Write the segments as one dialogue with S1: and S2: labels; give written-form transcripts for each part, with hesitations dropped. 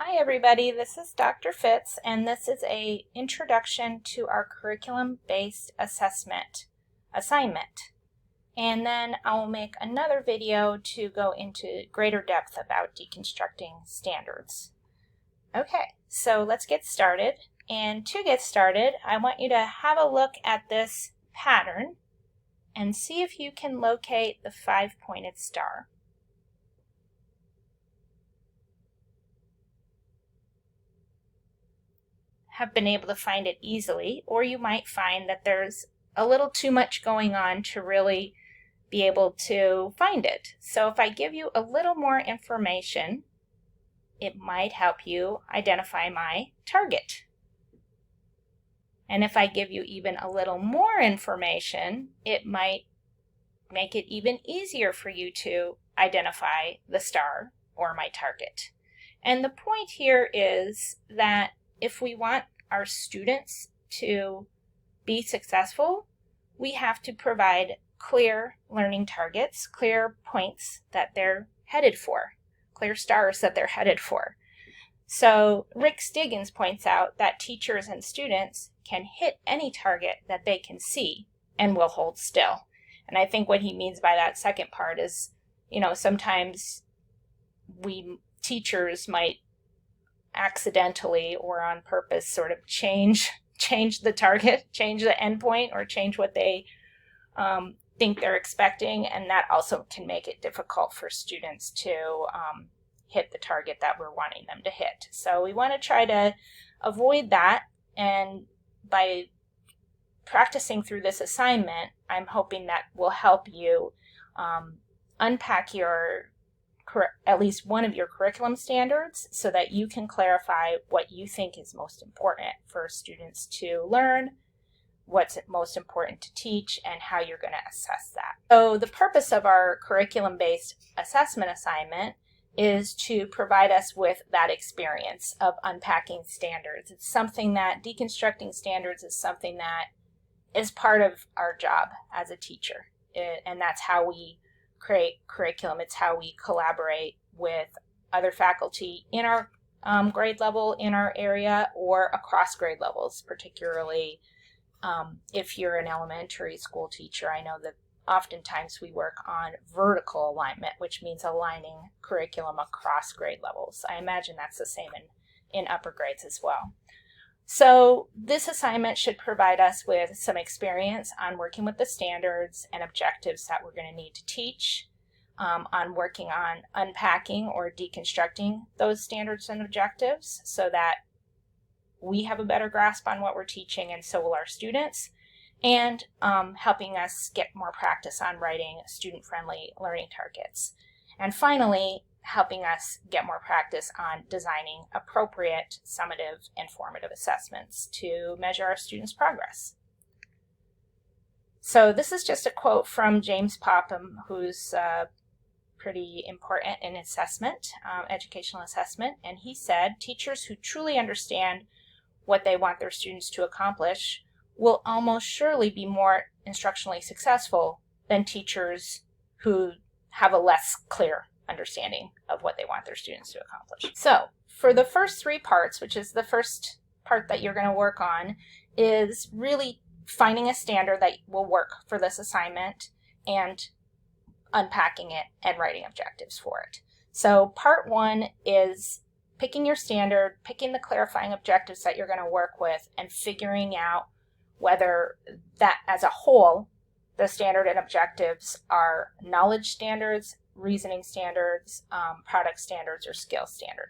S1: Hi everybody, this is Dr. Fitz, and this is an introduction to our curriculum-based assessment assignment. And then I'll make another video to go into greater depth about deconstructing standards. Okay, so let's get started. And to get started, I want you to have a look at this pattern and see if you can locate the 5-pointed star. Have been able to find it easily, or you might find that there's a little too much going on to really be able to find it. So if I give you a little more information, it might help you identify my target. And if I give you even a little more information, it might make it even easier for you to identify the star or my target. And the point here is that if we want our students to be successful, we have to provide clear learning targets, clear points that they're headed for, clear stars that they're headed for. So Rick Stiggins points out that teachers and students can hit any target that they can see and will hold still. And I think what he means by that second part is, sometimes teachers might accidentally or on purpose sort of change the target, change the endpoint, or change what they think they're expecting, and that also can make it difficult for students to hit the target that we're wanting them to hit. So we want to try to avoid that, and by practicing through this assignment, I'm hoping that will help you unpack at least one of your curriculum standards so that you can clarify what you think is most important for students to learn, what's most important to teach, and how you're going to assess that. So the purpose of our curriculum-based assessment assignment is to provide us with that experience of unpacking standards. It's something that deconstructing standards is something that is part of our job as a teacher, and that's how we create curriculum. It's how we collaborate with other faculty in our grade level, in our area, or across grade levels, particularly if you're an elementary school teacher. I know that oftentimes we work on vertical alignment, which means aligning curriculum across grade levels. I imagine that's the same in upper grades as well. So this assignment should provide us with some experience on working with the standards and objectives that we're going to need to teach, on working on unpacking or deconstructing those standards and objectives so that we have a better grasp on what we're teaching, and so will our students, and helping us get more practice on writing student-friendly learning targets. And finally, helping us get more practice on designing appropriate summative and formative assessments to measure our students' progress. So this is just a quote from James Popham, who's pretty important in assessment, educational assessment, and he said, "Teachers who truly understand what they want their students to accomplish will almost surely be more instructionally successful than teachers who have a less clear understanding of what they want their students to accomplish." So for the first 3 parts, which is the first part that you're going to work on, is really finding a standard that will work for this assignment and unpacking it and writing objectives for it. So part 1 is picking your standard, picking the clarifying objectives that you're going to work with, and figuring out whether that as a whole, the standard and objectives are knowledge standards, reasoning standards, product standards, or skill standard.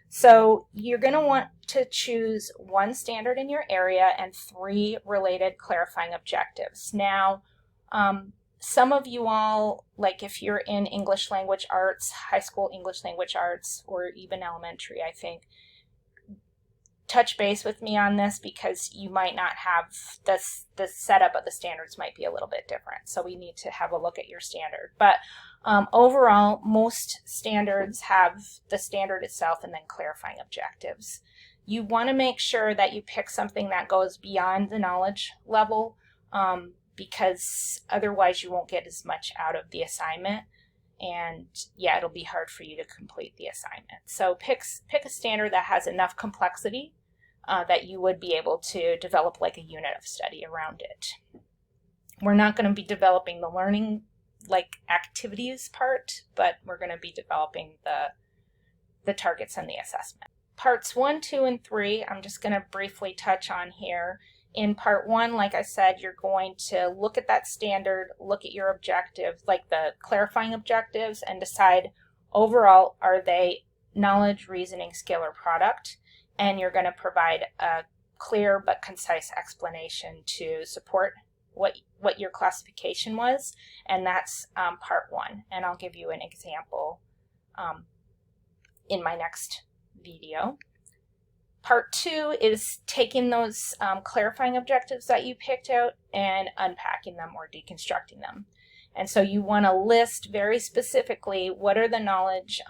S1: So you're going to want to choose 1 standard in your area and 3 related clarifying objectives. Now, some of you all, like if you're in English language arts, high school English language arts, or even elementary, I think, touch base with me on this because you might not have the setup of the standards might be a little bit different. So we need to have a look at your standard. But overall, most standards have the standard itself and then clarifying objectives. You want to make sure that you pick something that goes beyond the knowledge level because otherwise you won't get as much out of the assignment. and yeah, it'll be hard for you to complete the assignment. So pick a standard that has enough complexity that you would be able to develop like a unit of study around it. We're not going to be developing the learning like activities part, but we're going to be developing the targets and the assessment. Parts 1, 2, and 3, I'm just going to briefly touch on here. In part 1, like I said, you're going to look at that standard, look at your objectives, like the clarifying objectives, and decide overall, are they knowledge, reasoning, skill, or product? And you're going to provide a clear but concise explanation to support what your classification was, and that's part 1. And I'll give you an example in my next video. Part 2 is taking those clarifying objectives that you picked out and unpacking them or deconstructing them. And so you want to list very specifically what are the knowledge,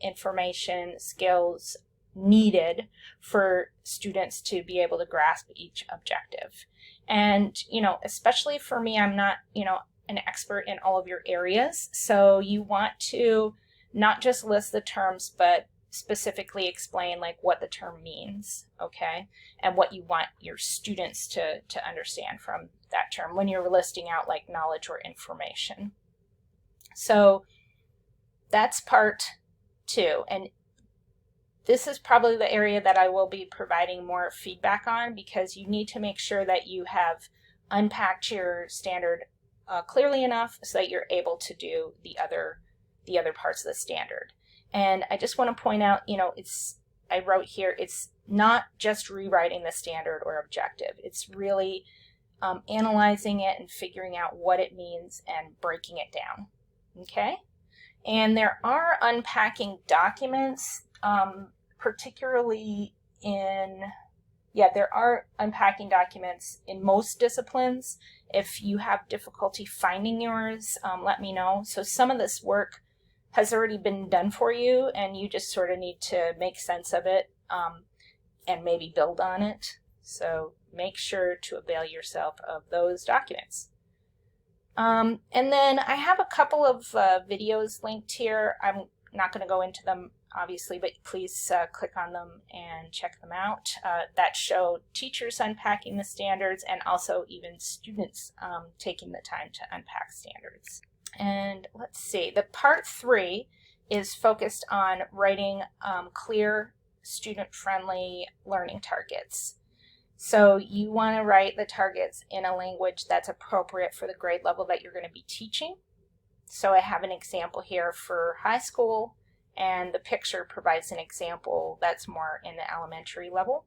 S1: information, skills needed for students to be able to grasp each objective. And, especially for me, I'm not, an expert in all of your areas. So you want to not just list the terms, but specifically explain like what the term means, okay? And what you want your students to understand from that term when you're listing out like knowledge or information. So that's part 2. And this is probably the area that I will be providing more feedback on, because you need to make sure that you have unpacked your standard clearly enough so that you're able to do the other parts of the standard. And I just want to point out, I wrote here, it's not just rewriting the standard or objective. It's really analyzing it and figuring out what it means and breaking it down, okay? And there are unpacking documents, particularly there are unpacking documents in most disciplines. If you have difficulty finding yours, let me know. So some of this work has already been done for you, and you just sort of need to make sense of it and maybe build on it. So make sure to avail yourself of those documents. And then I have a couple of videos linked here. I'm not going to go into them, obviously, but please click on them and check them out. That show teachers unpacking the standards and also even students taking the time to unpack standards. And let's see, the part 3 is focused on writing clear, student-friendly learning targets. So you want to write the targets in a language that's appropriate for the grade level that you're going to be teaching. So I have an example here for high school, and the picture provides an example that's more in the elementary level.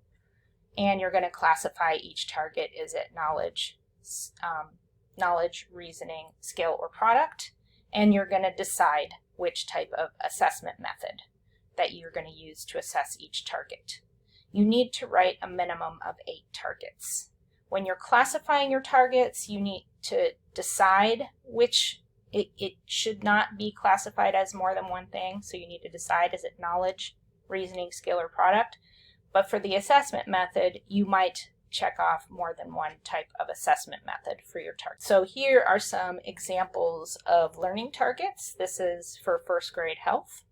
S1: And you're going to classify each target. Is it knowledge, reasoning, skill, or product? And you're going to decide which type of assessment method that you're going to use to assess each target. You need to write a minimum of 8 targets. When you're classifying your targets, you need to decide which it should not be classified as more than one thing. So you need to decide, is it knowledge, reasoning, skill, or product? But for the assessment method, you might check off more than one type of assessment method for your target. So here are some examples of learning targets. This is for first grade health.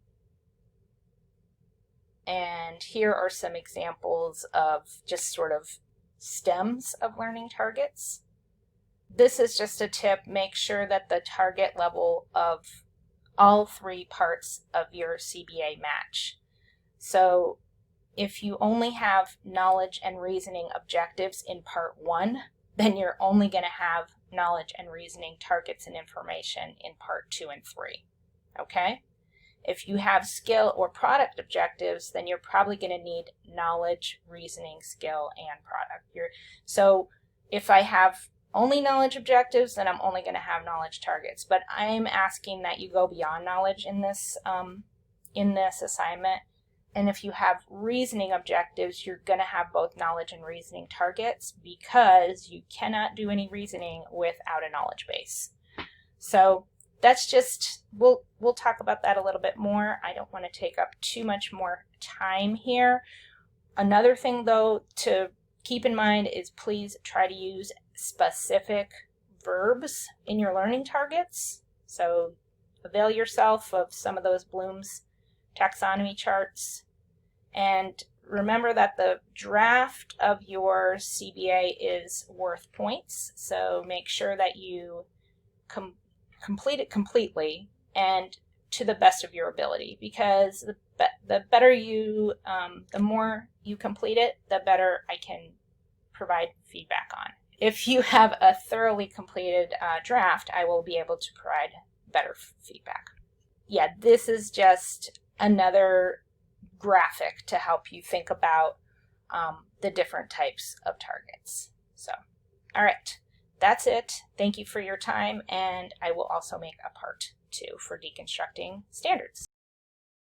S1: And here are some examples of just sort of stems of learning targets. This is just a tip. Make sure that the target level of all 3 parts of your CBA match. So if you only have knowledge and reasoning objectives in part 1, then you're only going to have knowledge and reasoning targets and information in part 2 and 3. Okay? If you have skill or product objectives, then you're probably going to need knowledge, reasoning, skill, and product. So if I have only knowledge objectives, then I'm only going to have knowledge targets. But I'm asking that you go beyond knowledge in this assignment. And if you have reasoning objectives, you're going to have both knowledge and reasoning targets, because you cannot do any reasoning without a knowledge base. So that's just, we'll talk about that a little bit more. I don't want to take up too much more time here. Another thing, though, to keep in mind is please try to use specific verbs in your learning targets. So avail yourself of some of those Bloom's taxonomy charts. And remember that the draft of your CBA is worth points, so make sure that you complete it completely and to the best of your ability, because the better you, the more you complete it, the better I can provide feedback on. If you have a thoroughly completed draft, I will be able to provide better feedback. Yeah, this is just another graphic to help you think about the different types of targets. So, all right, that's it. Thank you for your time, and I will also make a part 2 for deconstructing standards.